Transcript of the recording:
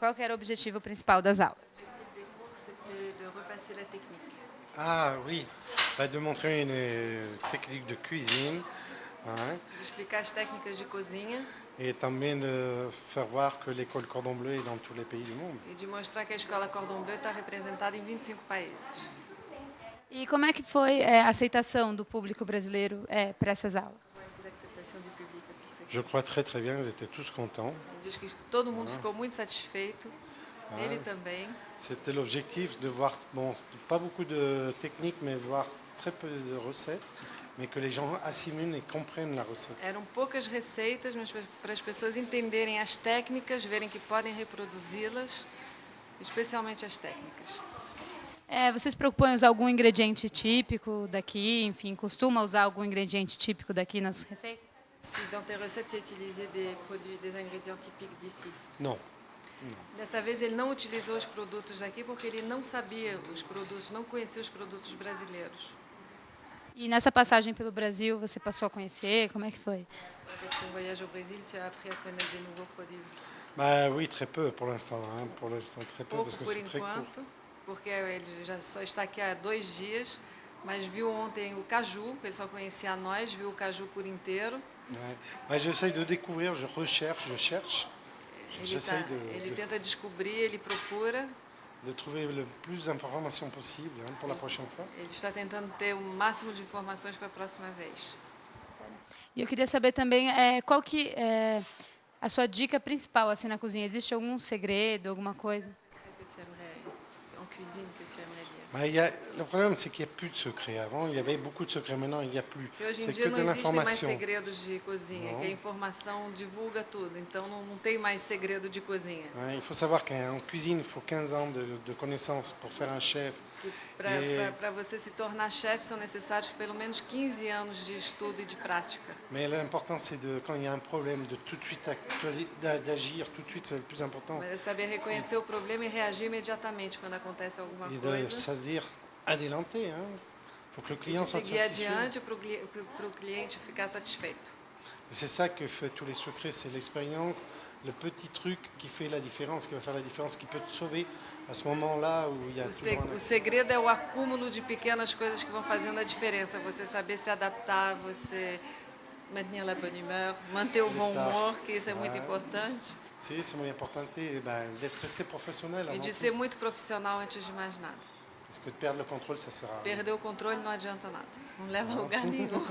Qual que era o objetivo principal das aulas? L'objectif des cours, c'était de repasser la technique. Ah oui, bah, de montrer une technique de cuisine, hein, De explicar as técnicas de cozinha et também de faire voir que l'école Cordon Bleu est dans tous les pays du monde. e de mostrar que a escola Cordon Bleu está representada em 25 países. E como é que foi a aceitação do público brasileiro para essas aulas? Qual a été l'acceptation du public pour ces Je crois très bien, ils étaient tous contents. Ele diz que todo mundo ficou muito satisfeito, ele também. C'était l'objectif de voir, bon, pas beaucoup de techniques, mais voir très peu de recettes, mais que les gens assimilent et comprennent la recette. Eram poucas receitas, mas para as pessoas entenderem as técnicas, verem que podem reproduzi-las, especialmente as técnicas. Vocês propõem usar algum ingrediente típico daqui? Enfim, costuma usar algum ingrediente típico daqui nas receitas? Si dans tes recettes tu as utilisé des produits, des ingrédients typiques d'ici. Non. Dessa vez ele não utilizou os produtos daqui porque ele não sabia os produtos, não conhecia os produtos brasileiros. E nessa passagem pelo Brasil, você passou a conhecer? Como é que foi? Avec ton voyage au Brésil, tu as appris à connaître des nouveaux produits. Bah oui, très peu pour l'instant, hein, pour l'instant très peu, Pouco parce que por c'est très court. enquanto, porque ele já só está aqui há 2 dias, mas viu ontem o caju, ele só conhecia a nós, viu o caju por inteiro. Ouais. Bah, j'essaye de découvrir, je recherche, je cherche. J'essaye Ele tenta descobrir, ele procura, de trouver le plus d'informations possible, hein, pour la prochaine fois. ele está tentando ter o máximo de informações para a próxima vez. E eu queria saber também qual que é a sua dica principal assim na cozinha. Existe algum segredo, alguma coisa? Que tu aimerais, en cuisine, que tu aimerais dire. Bah, le problème, c'est qu'il n'y a plus de secrets. Avant, il y avait beaucoup de secrets. Maintenant, il n'y a plus. Que hoje em C'est dia que não de existem mais l'information. segredos de cozinha, Não. que a informação divulga tudo, então não tem mais segredo de cozinha. Ouais, il faut savoir qu'en cuisine, il faut 15 ans de connaissances pour faire un chef. Para você se tornar chefe são necessários pelo menos 15 anos de estudo e de prática. Mais l'important, c'est quand il y a un problème, de tout de suite d'agir, tout de suite, c'est le plus important. Mas é saber reconhecer o problema e reagir imediatamente quando acontece alguma Et de, coisa. c'est-à-dire, adelanter. Il faut que le E de client soit seguir satisfait. adiante para o cliente ficar satisfeito. Et c'est ça que fait tous les secrets, c'est l'expérience, le petit truc qui fait la différence, qui va faire la différence, qui peut te sauver à ce moment-là où il y a toujours un O accident. segredo é o acúmulo de pequenas coisas que vão fazendo a diferença. Você saber se adaptar, você manter la bonne humeur, manter o bom humor, que isso é muito importante. C'est muito importante d'être resté professionnel E avant de tout. ser muito profissional antes de mais nada. Parce que de perdre le contrôle, ça sert à rien. Perder o controle não adianta nada. Não leva a lugar nenhum.